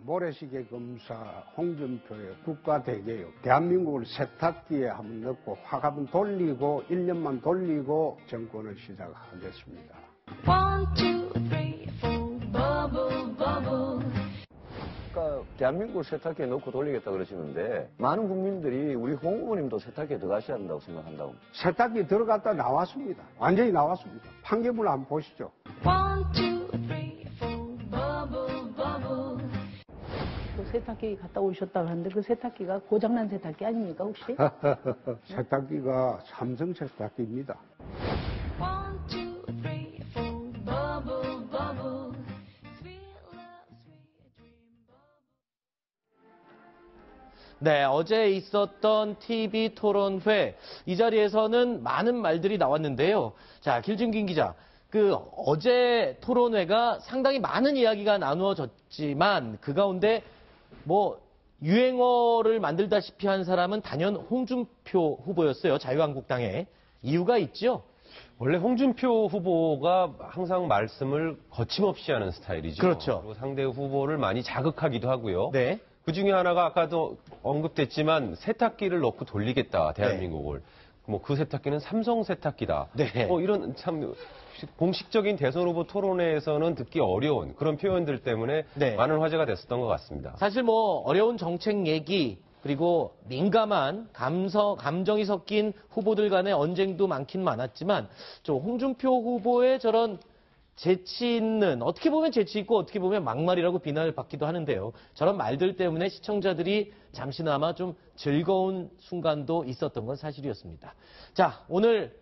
모래시계 검사 홍준표의 국가대개혁, 대한민국을 세탁기에 한번 넣고 확 한번 돌리고 1년만 돌리고 정권을 시작하겠습니다. 1, 2, 3, 4, bubble, bubble. 그러니까 대한민국을 세탁기에 넣고 돌리겠다 그러시는데 많은 국민들이 우리 홍 후보님도 세탁기에 들어가셔야 한다고 생각한다고. 세탁기 들어갔다 나왔습니다. 완전히 나왔습니다. 판결문 한번 보시죠. 1, 2, 3, 4, bubble, bubble. 그 세탁기 갔다 오셨다고 하는데 그 세탁기가 고장난 세탁기 아닙니까 혹시? 세탁기가 삼성 세탁기입니다. 1, 2, 3, 4, bubble, bubble. Sweet love, sweet dream, bubble. 네, 어제 있었던 TV 토론회, 이 자리에서는 많은 말들이 나왔는데요. 자, 길준긴 기자, 그 어제 토론회가 상당히 많은 이야기가 나누어졌지만 그 가운데 뭐 유행어를 만들다시피 한 사람은 단연 홍준표 후보였어요. 자유한국당에. 이유가 있죠? 원래 홍준표 후보가 항상 말씀을 거침없이 하는 스타일이죠. 그렇죠. 그리고 상대 후보를 많이 자극하기도 하고요. 네. 그 중에 하나가 아까도 언급됐지만 세탁기를 넣고 돌리겠다, 대한민국을. 뭐 그 세탁기는 삼성 세탁기다. 네. 이런 참 공식적인 대선 후보 토론회에서는 듣기 어려운 그런 표현들 때문에 네. 많은 화제가 됐었던 것 같습니다. 사실 뭐 어려운 정책 얘기 그리고 민감한 감정이 섞인 후보들 간의 언쟁도 많긴 많았지만 좀 홍준표 후보의 저런 재치 있는, 어떻게 보면 재치 있고 어떻게 보면 막말이라고 비난을 받기도 하는데요. 저런 말들 때문에 시청자들이 잠시나마 좀 즐거운 순간도 있었던 건 사실이었습니다. 자, 오늘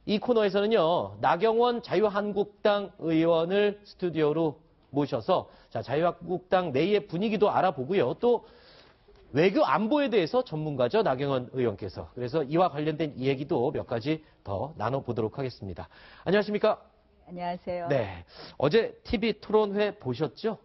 이 코너에서는요, 나경원 자유한국당 의원을 스튜디오로 모셔서 자, 자유한국당 내의 분위기도 알아보고요. 또 외교 안보에 대해서 전문가죠, 나경원 의원께서. 그래서 이와 관련된 얘기도 몇 가지 더 나눠보도록 하겠습니다. 안녕하십니까? 안녕하세요. 네. 어제 TV 토론회 보셨죠?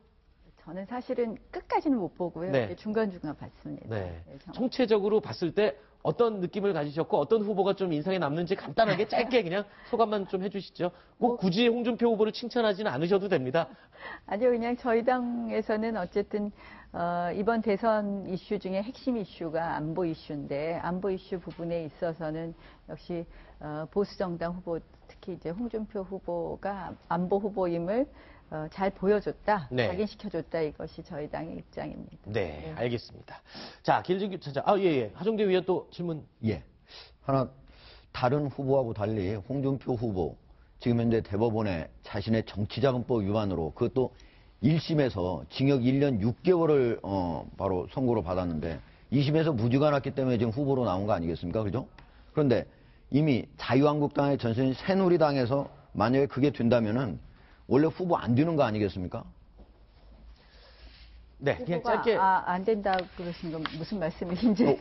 저는 사실은 끝까지는 못 보고요. 네. 중간중간 봤습니다. 네. 그래서 총체적으로 봤을 때 어떤 느낌을 가지셨고 어떤 후보가 좀 인상에 남는지 간단하게 짧게 그냥 소감만 좀 해주시죠. 꼭 굳이 홍준표 후보를 칭찬하지는 않으셔도 됩니다. 아니요, 그냥 저희 당에서는 어쨌든 이번 대선 이슈 중에 핵심 이슈가 안보 이슈인데 안보 이슈 부분에 있어서는 역시 보수 정당 후보 특히 이제 홍준표 후보가 안보 후보임을 잘 보여줬다, 네. 각인시켜줬다, 이것이 저희 당의 입장입니다. 네, 알겠습니다. 자, 길준규 차장, 예. 하정대 위원 또 질문. 예. 하나, 다른 후보하고 달리 홍준표 후보, 지금 현재 대법원에 자신의 정치자금법 위반으로 그것도 1심에서 징역 1년 6개월을 바로 선고를 받았는데 2심에서 무죄가 났기 때문에 지금 후보로 나온 거 아니겠습니까? 그죠? 그런데 이미 자유한국당의 전선인 새누리당에서 만약에 그게 된다면은 원래 후보 안 되는 거 아니겠습니까? 네, 그냥 후보가 짧게. 안 된다 그러신 건 무슨 말씀이신지.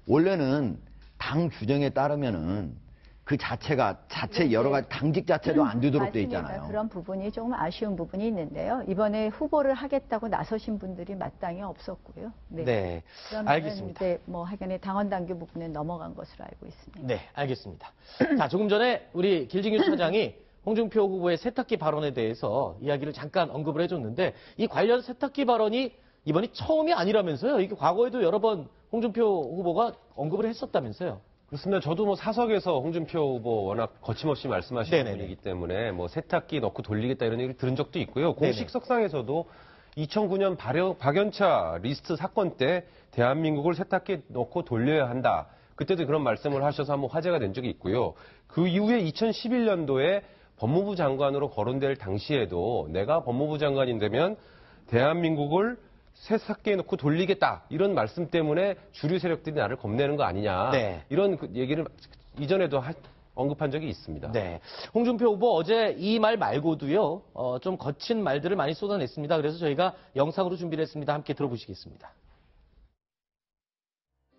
원래는 당 규정에 따르면은 그 자체 여러 가지 당직 자체도 안 되도록 돼 맞습니다. 있잖아요. 그런 부분이 조금 아쉬운 부분이 있는데요. 이번에 후보를 하겠다고 나서신 분들이 마땅히 없었고요. 네, 그러면 알겠습니다. 이제 뭐 하여간에 당원 당규 부분은 넘어간 것으로 알고 있습니다. 네, 알겠습니다. 자, 조금 전에 우리 길준규 차장이 홍준표 후보의 세탁기 발언에 대해서 이야기를 잠깐 언급을 해줬는데 이 관련 세탁기 발언이 이번이 처음이 아니라면서요. 이게 과거에도 여러 번 홍준표 후보가 언급을 했었다면서요. 그렇습니다. 저도 뭐 사석에서 홍준표 후보 워낙 거침없이 말씀하시는 네네네. 분이기 때문에 뭐 세탁기 넣고 돌리겠다 이런 얘기를 들은 적도 있고요. 공식 석상에서도 2009년 박연차 리스트 사건 때 대한민국을 세탁기에 넣고 돌려야 한다. 그때도 그런 말씀을 하셔서 한번 화제가 된 적이 있고요. 그 이후에 2011년도에 법무부 장관으로 거론될 당시에도 내가 법무부 장관이 되면 대한민국을 세탁기에 넣고 돌리겠다 이런 말씀 때문에 주류 세력들이 나를 겁내는 거 아니냐 네. 이런 얘기를 이전에도 언급한 적이 있습니다. 네. 홍준표 후보 어제 이 말 말고도요, 좀 거친 말들을 많이 쏟아냈습니다. 그래서 저희가 영상으로 준비를 했습니다. 함께 들어보시겠습니다.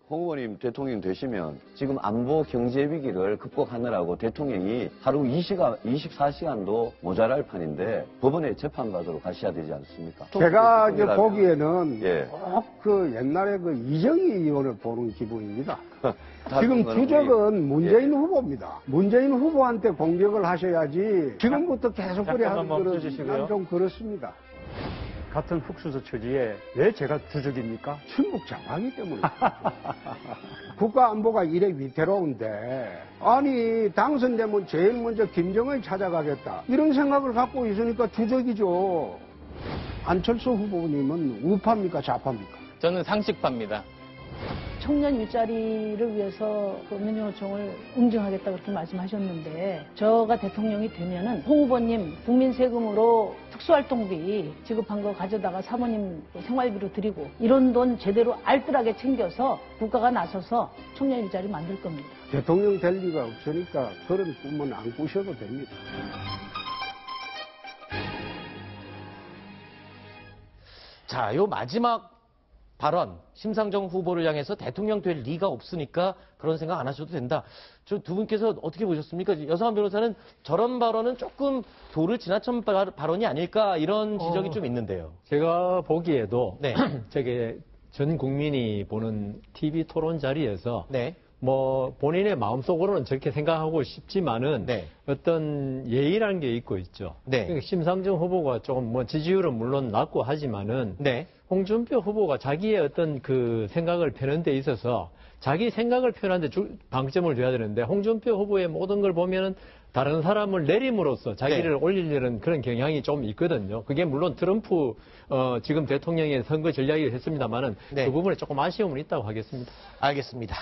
홍 후보님 대통령 되시면 지금 안보 경제 위기를 극복하느라고 대통령이 하루 24시간도 모자랄 판인데 법원에 재판받으러 가셔야 되지 않습니까? 제가 이제 보기에는 예. 꼭 그 옛날에 그 이정희 의원을 보는 기분입니다. 지금 지금 주적은 문재인 후보입니다. 문재인 후보한테 공격을 하셔야지 지금부터 계속 그래 하는 거는 난 좀 그렇습니다. 같은 흑수저 처지에 왜 제가 주적입니까? 충북 장하기 때문에. 국가 안보가 이래 위태로운데, 아니, 당선되면 제일 먼저 김정을 찾아가겠다. 이런 생각을 갖고 있으니까 주적이죠. 안철수 후보님은 우파입니까, 좌파입니까? 저는 상식파입니다. 청년 일자리를 위해서 그 민주노총을 응징하겠다 그렇게 말씀하셨는데 저가 대통령이 되면은 홍 후보님 국민 세금으로 특수활동비 지급한 거 가져다가 사모님 생활비로 드리고 이런 돈 제대로 알뜰하게 챙겨서 국가가 나서서 청년 일자리 만들 겁니다. 대통령 될 리가 없으니까 그런 꿈은 안 꾸셔도 됩니다. 자, 요 마지막 발언, 심상정 후보를 향해서 대통령 될 리가 없으니까 그런 생각 안 하셔도 된다. 저 두 분께서 어떻게 보셨습니까? 여성한 변호사는 저런 발언은 조금 도를 지나친 발언이 아닐까 이런 지적이 좀 있는데요. 제가 보기에도 네. 저게 전 국민이 보는 TV 토론 자리에서 네. 뭐 본인의 마음속으로는 저렇게 생각하고 싶지만은 네. 어떤 예의라는 게 있고 있죠. 네. 그러니까 심상정 후보가 조금 뭐 지지율은 물론 낮고 하지만은 네. 홍준표 후보가 자기의 어떤 그 생각을 펴는 데 있어서 자기 생각을 표현하는 데 방점을 둬야 되는데 홍준표 후보의 모든 걸 보면은 다른 사람을 내림으로써 자기를 네. 올리려는 그런 경향이 좀 있거든요. 그게 물론 트럼프 지금 대통령의 선거 전략이 했습니다만은 네. 그 부분에 조금 아쉬움은 있다고 하겠습니다. 알겠습니다.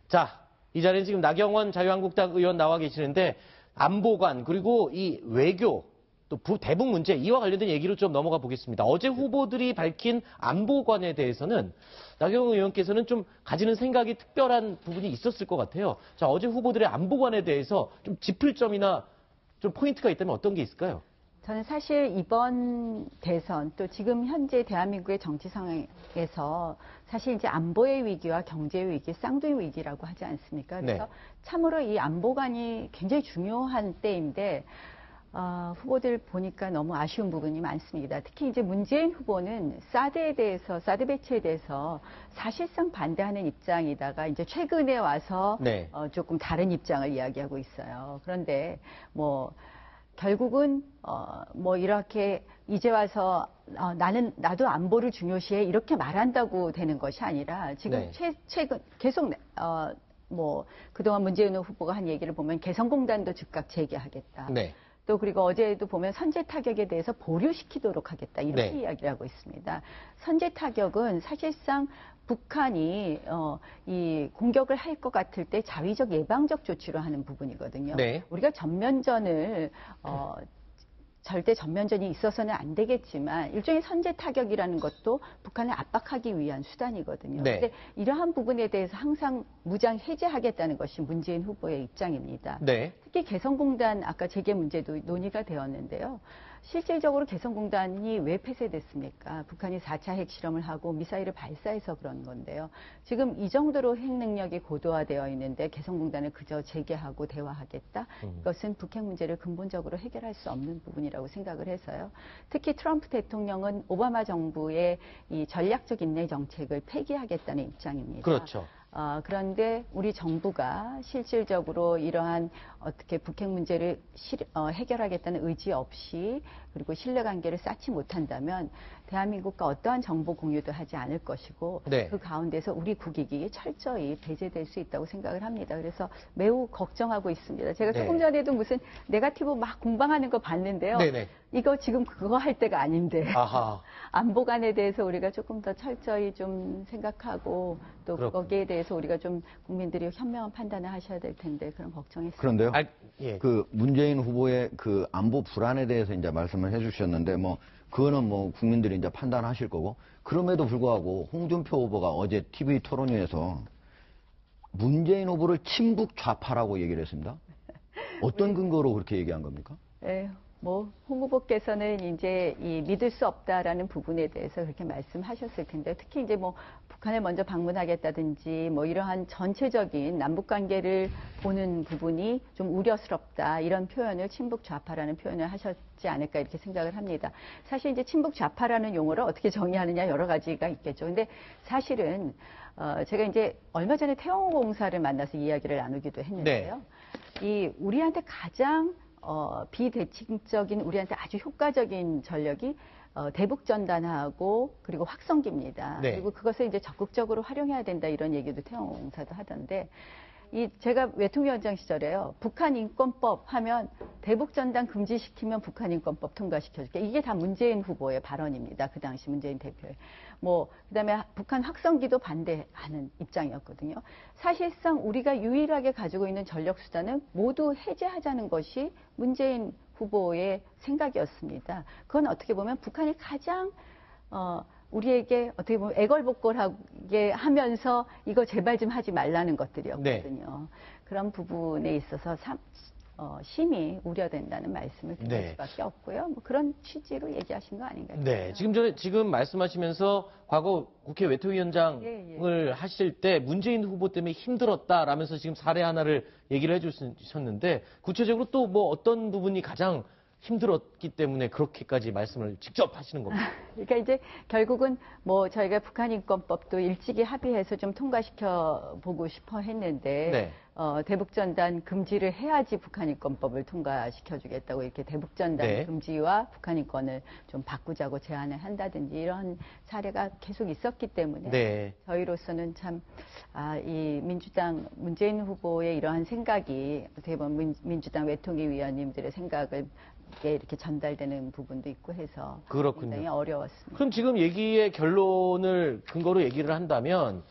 자, 이 자리에 지금 나경원 자유한국당 의원 나와 계시는데 안보관 그리고 이 외교 또 대북 문제 이와 관련된 얘기로 좀 넘어가 보겠습니다. 어제 후보들이 밝힌 안보관에 대해서는 나경원 의원께서는 좀 가지는 생각이 특별한 부분이 있었을 것 같아요. 자, 어제 후보들의 안보관에 대해서 좀 짚을 점이나 좀 포인트가 있다면 어떤 게 있을까요? 저는 사실 이번 대선 또 지금 현재 대한민국의 정치 상황에서 사실 이제 안보의 위기와 경제의 위기, 쌍둥이 위기라고 하지 않습니까? 그래서 네. 참으로 이 안보관이 굉장히 중요한 때인데 후보들 보니까 너무 아쉬운 부분이 많습니다. 특히 이제 문재인 후보는 사드에 대해서, 사드 배치에 대해서 사실상 반대하는 입장이다가 이제 최근에 와서 네. 조금 다른 입장을 이야기하고 있어요. 그런데 결국은 뭐 이렇게 이제 와서 나도 안보를 중요시해 이렇게 말한다고 되는 것이 아니라 지금 네. 최근 계속 뭐 그동안 문재인 후보가 한 얘기를 보면 개성공단도 즉각 재개하겠다. 네. 또 그리고 어제도 보면 선제 타격에 대해서 보류시키도록 하겠다 이렇게 네. 이야기를 하고 있습니다. 선제 타격은 사실상 북한이 이 공격을 할 것 같을 때 자위적 예방적 조치로 하는 부분이거든요. 네. 우리가 전면전을 절대 전면전이 있어서는 안 되겠지만 일종의 선제 타격이라는 것도 북한을 압박하기 위한 수단이거든요. 네. 그런데 이러한 부분에 대해서 항상 무장 해제하겠다는 것이 문재인 후보의 입장입니다. 네. 특히 개성공단 아까 재개 문제도 논의가 되었는데요. 실질적으로 개성공단이 왜 폐쇄됐습니까? 북한이 4차 핵실험을 하고 미사일을 발사해서 그런 건데요. 지금 이 정도로 핵 능력이 고도화되어 있는데 개성공단을 그저 재개하고 대화하겠다? 이것은 북핵 문제를 근본적으로 해결할 수 없는 부분이라고 생각을 해서요. 특히 트럼프 대통령은 오바마 정부의 이 전략적 인내 정책을 폐기하겠다는 입장입니다. 그렇죠. 그런데 우리 정부가 실질적으로 이러한 어떻게 북핵 문제를 해결하겠다는 의지 없이 그리고 신뢰관계를 쌓지 못한다면 대한민국과 어떠한 정보 공유도 하지 않을 것이고 네. 그 가운데서 우리 국익이 철저히 배제될 수 있다고 생각을 합니다. 그래서 매우 걱정하고 있습니다. 제가 조금 네. 전에도 무슨 네거티브 막 공방하는 거 봤는데요. 네네. 이거 지금 그거 할 때가 아닌데 아하. 안보관에 대해서 우리가 조금 더 철저히 좀 생각하고 또 그렇군요. 거기에 대해서 우리가 좀 국민들이 현명한 판단을 하셔야 될 텐데 그런 걱정이 있습니다. 그런데요. 예. 그 문재인 후보의 그 안보 불안에 대해서 이제 말씀을 해주셨는데 뭐 그거는 뭐 국민들이 이제 판단하실 거고 그럼에도 불구하고 홍준표 후보가 어제 TV 토론회에서 문재인 후보를 친북 좌파라고 얘기를 했습니다. 어떤 근거로 그렇게 얘기한 겁니까? 네, 홍 후보께서는 이제 믿을 수 없다라는 부분에 대해서 그렇게 말씀하셨을 텐데 특히 이제 북한을 먼저 방문하겠다든지 이러한 전체적인 남북 관계를 보는 부분이 좀 우려스럽다 이런 표현을 친북 좌파라는 표현을 하셨지 않을까 이렇게 생각을 합니다. 사실 이제 친북 좌파라는 용어를 어떻게 정의하느냐 여러 가지가 있겠죠. 근데 사실은 제가 이제 얼마 전에 태영호공사를 만나서 이야기를 나누기도 했는데요. 우리한테 가장 비대칭적인 우리한테 아주 효과적인 전력이 대북전단하고 그리고 확성기입니다. 네. 그리고 그것을 이제 적극적으로 활용해야 된다 이런 얘기도 태영사도 하던데 제가 외통위원장 시절에요. 북한 인권법 하면 대북전단 금지시키면 북한 인권법 통과시켜줄게. 이게 다 문재인 후보의 발언입니다. 그 당시 문재인 대표의. 그다음에 북한 확성기도 반대하는 입장이었거든요. 사실상 우리가 유일하게 가지고 있는 전력 수단은 모두 해제하자는 것이 문재인 후보의 생각이었습니다. 그건 어떻게 보면 북한이 가장 우리에게 어떻게 보면 애걸복걸하게 하면서 이거 제발 좀 하지 말라는 것들이었거든요. 그런 부분에 있어서 심히 우려된다는 말씀을 드릴 네. 수밖에 없고요. 그런 취지로 얘기하신 거 아닌가요? 네, 지금 말씀하시면서 과거 국회 외통위원장을 하실 때 문재인 후보 때문에 힘들었다라면서 지금 사례 하나를 얘기를 해주셨는데 구체적으로 또 어떤 부분이 가장 힘들었기 때문에 그렇게까지 말씀을 직접 하시는 겁니다. 그러니까 이제 결국은 저희가 북한 인권법도 일찍이 합의해서 좀 통과시켜 보고 싶어 했는데 네. 대북전단 금지를 해야지 북한 인권법을 통과시켜 주겠다고 이렇게 대북전단 네. 금지와 북한 인권을 좀 바꾸자고 제안을 한다든지 이런 사례가 계속 있었기 때문에 네. 저희로서는 참 이 민주당 문재인 후보의 이러한 생각이 어떻게 보면 민주당 외통위 위원님들의 생각을 이렇게 전달되는 부분도 있고 해서 그렇군요. 굉장히 어려웠습니다. 그럼 지금 얘기의 결론을 근거로 얘기를 한다면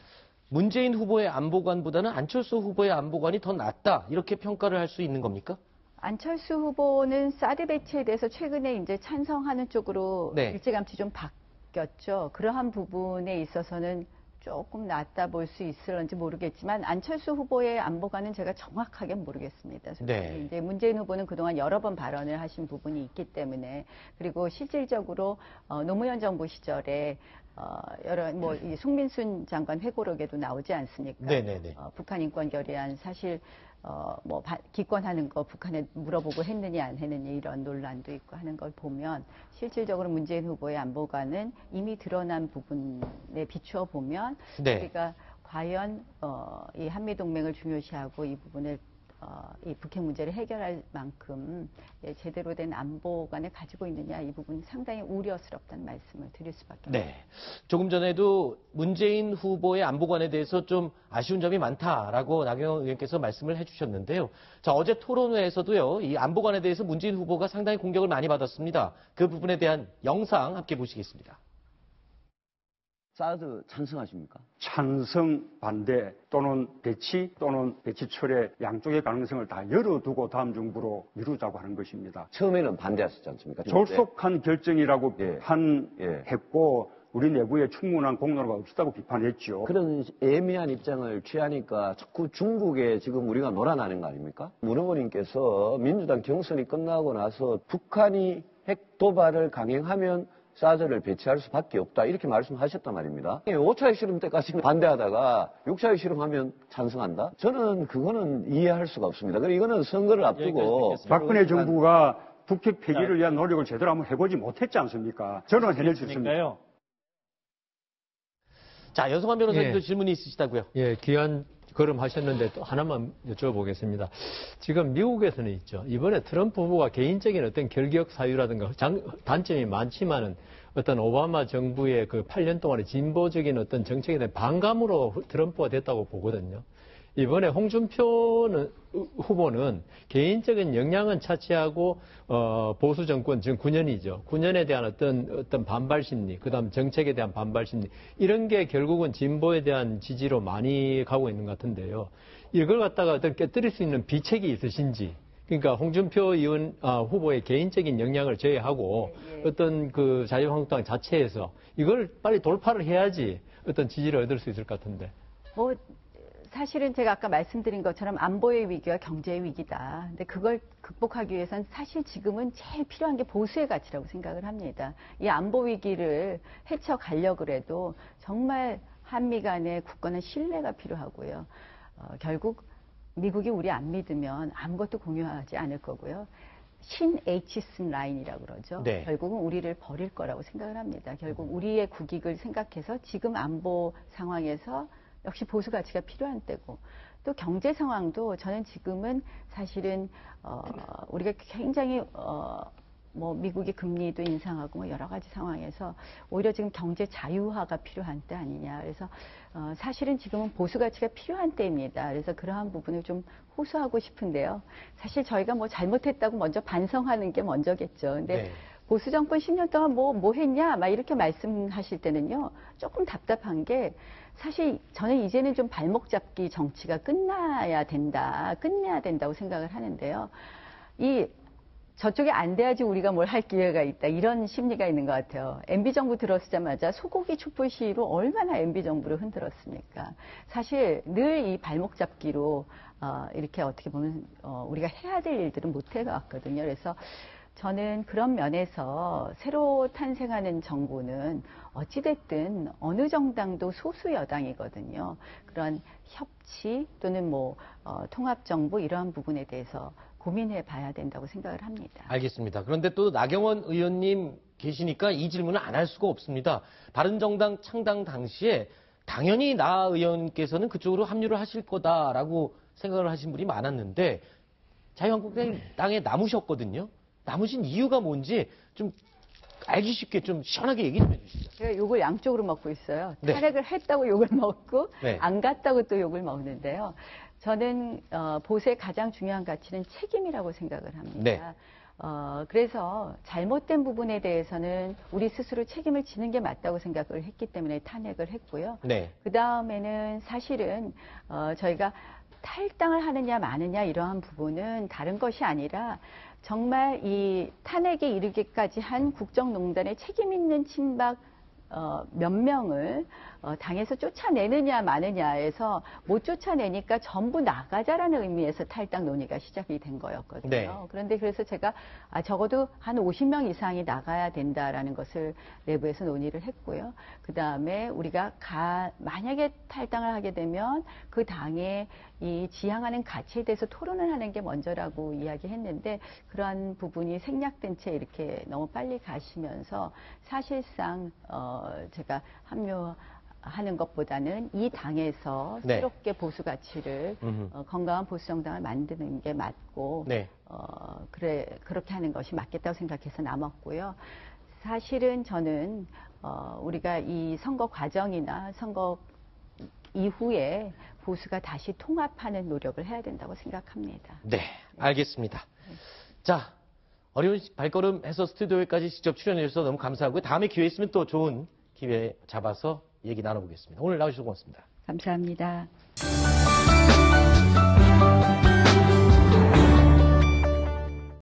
문재인 후보의 안보관보다는 안철수 후보의 안보관이 더 낫다 이렇게 평가를 할 수 있는 겁니까? 안철수 후보는 사드 배치에 대해서 최근에 이제 찬성하는 쪽으로 네. 일찌감치 좀 바뀌었죠. 그러한 부분에 있어서는 조금 낫다 볼 수 있을런지 모르겠지만 안철수 후보의 안보관은 제가 정확하게 모르겠습니다. 네. 이제 문재인 후보는 그동안 여러 번 발언을 하신 부분이 있기 때문에 그리고 실질적으로 노무현 정부 시절에 이 송민순 장관 회고록에도 나오지 않습니까? 네네네. 북한 인권 결의안 사실 기권하는 거 북한에 물어보고 했느냐 안 했느냐 이런 논란도 있고 하는 걸 보면 실질적으로 문재인 후보의 안보관은 이미 드러난 부분에 비추어 보면 네. 우리가 과연 이 한미 동맹을 중요시하고 이 부분을 이 북핵 문제를 해결할 만큼 제대로 된 안보관을 가지고 있느냐 이 부분이 상당히 우려스럽다는 말씀을 드릴 수밖에 없습니다. 네. 조금 전에도 문재인 후보의 안보관에 대해서 좀 아쉬운 점이 많다라고 나경원 의원께서 말씀을 해주셨는데요. 자, 어제 토론회에서도요, 이 안보관에 대해서 문재인 후보가 상당히 공격을 많이 받았습니다. 그 부분에 대한 영상 함께 보시겠습니다. 사드 찬성하십니까? 찬성, 반대 또는 배치 또는 배치 철회 양쪽의 가능성을 다 열어두고 다음 정부로 미루자고 하는 것입니다. 처음에는 반대하셨지 않습니까? 졸속한 결정이라고 예. 했고 우리 내부에 충분한 공론화가 없었다고 비판했죠. 그런 애매한 입장을 취하니까 자꾸 중국에 지금 우리가 놀아나는 거 아닙니까? 문 후보님께서 민주당 경선이 끝나고 나서 북한이 핵 도발을 강행하면 사드를 배치할 수밖에 없다 이렇게 말씀하셨단 말입니다. 5차 핵실험 때까지는 반대하다가 6차 핵실험하면 찬성한다? 저는 그거는 이해할 수가 없습니다. 그리고 이거는 선거를 앞두고 박근혜 정부가 북핵 폐기를 위한 노력을 제대로 한번 해보지 못했지 않습니까? 저는 해낼 수 있습니다. 자, 연성환 변호사님도 예. 질문이 있으시다고요? 예, 귀한 걸음하셨는데 또 하나만 여쭤보겠습니다. 지금 미국에서는 있죠. 이번에 트럼프 후보가 개인적인 어떤 결격 사유라든가 단점이 많지만은 어떤 오바마 정부의 그 8년 동안의 진보적인 어떤 정책에 대한 반감으로 트럼프가 됐다고 보거든요. 이번에 홍준표 후보는 개인적인 역량은 차치하고 보수 정권 지금 9년이죠. 9년에 대한 어떤 반발 심리, 그다음 정책에 대한 반발 심리 이런 게 결국은 진보에 대한 지지로 많이 가고 있는 것 같은데요. 이걸 갖다가 어떤 깨뜨릴 수 있는 비책이 있으신지. 그러니까 홍준표 후보의 개인적인 역량을 제외하고 어떤 그 자유한국당 자체에서 이걸 빨리 돌파를 해야지 어떤 지지를 얻을 수 있을 것 같은데. 사실은 제가 아까 말씀드린 것처럼 안보의 위기와 경제의 위기다. 근데 그걸 극복하기 위해서는 사실 지금은 제일 필요한 게 보수의 가치라고 생각을 합니다. 이 안보 위기를 헤쳐가려고 해도 정말 한미 간의 굳건한 신뢰가 필요하고요. 결국 미국이 우리 안 믿으면 아무것도 공유하지 않을 거고요. 신 H슨 라인이라고 그러죠. 네. 결국은 우리를 버릴 거라고 생각을 합니다. 결국 우리의 국익을 생각해서 지금 안보 상황에서 역시 보수 가치가 필요한 때고 또 경제 상황도 저는 지금은 사실은 우리가 굉장히 뭐 미국이 금리도 인상하고 뭐 여러 가지 상황에서 오히려 지금 경제 자유화가 필요한 때 아니냐. 그래서 사실은 지금은 보수 가치가 필요한 때입니다. 그래서 그러한 부분을 좀 호소하고 싶은데요. 사실 저희가 뭐 잘못했다고 먼저 반성하는 게 먼저겠죠. 근데 네. 보수 정권 10년 동안 뭐 했냐 막 이렇게 말씀하실 때는요. 조금 답답한 게 사실 저는 이제는 좀 발목 잡기 정치가 끝내야 된다고 생각을 하는데요. 저쪽에 안 돼야지 우리가 뭘 할 기회가 있다. 이런 심리가 있는 것 같아요. MB정부 들어서자마자 소고기 촛불 시위로 얼마나 MB정부를 흔들었습니까? 사실 늘 이 발목 잡기로 이렇게 어떻게 보면 우리가 해야 될 일들은 못 해왔거든요. 그래서 저는 그런 면에서 새로 탄생하는 정부는 어찌됐든 어느 정당도 소수 여당이거든요. 그런 협치 또는 뭐 통합정부 이러한 부분에 대해서 고민해 봐야 된다고 생각을 합니다. 알겠습니다. 그런데 또 나경원 의원님 계시니까 이 질문을 안 할 수가 없습니다. 바른정당 창당 당시에 당연히 나 의원께서는 그쪽으로 합류를 하실 거다라고 생각을 하신 분이 많았는데 자유한국당에 남으셨거든요. 남으신 이유가 뭔지 좀 알기 쉽게 좀 시원하게 얘기 좀 해주시죠. 제가 욕을 양쪽으로 먹고 있어요. 네. 탄핵을 했다고 욕을 먹고 네. 안 갔다고 또 욕을 먹는데요. 저는 보수의 가장 중요한 가치는 책임이라고 생각을 합니다. 네. 그래서 잘못된 부분에 대해서는 우리 스스로 책임을 지는 게 맞다고 생각을 했기 때문에 탄핵을 했고요. 네. 그 다음에는 사실은 저희가 탈당을 하느냐 마느냐 이러한 부분은 다른 것이 아니라 정말 이 탄핵에 이르기까지 한 국정농단의 책임 있는 친박 몇 명을 당에서 쫓아내느냐 마느냐에서 못 쫓아내니까 전부 나가자라는 의미에서 탈당 논의가 시작이 된 거였거든요. 네. 그런데 그래서 제가 적어도 한 50명 이상이 나가야 된다라는 것을 내부에서 논의를 했고요. 그 다음에 우리가 만약에 탈당을 하게 되면 그 당의 이 지향하는 가치에 대해서 토론을 하는 게 먼저라고 이야기했는데 그러한 부분이 생략된 채 이렇게 너무 빨리 가시면서 사실상 제가 합류하는 것보다는 이 당에서 네. 새롭게 보수 가치를 건강한 보수 정당을 만드는 게 맞고 네. 그렇게 하는 것이 맞겠다고 생각해서 남았고요. 사실은 저는 우리가 이 선거 과정이나 선거 이후에 보수가 다시 통합하는 노력을 해야 된다고 생각합니다. 네, 알겠습니다. 자, 어려운 발걸음해서 스튜디오에까지 직접 출연해 주셔서 너무 감사하고요. 다음에 기회 있으면 또 좋은 기회 잡아서 얘기 나눠보겠습니다. 오늘 나와주셔서 고맙습니다. 감사합니다.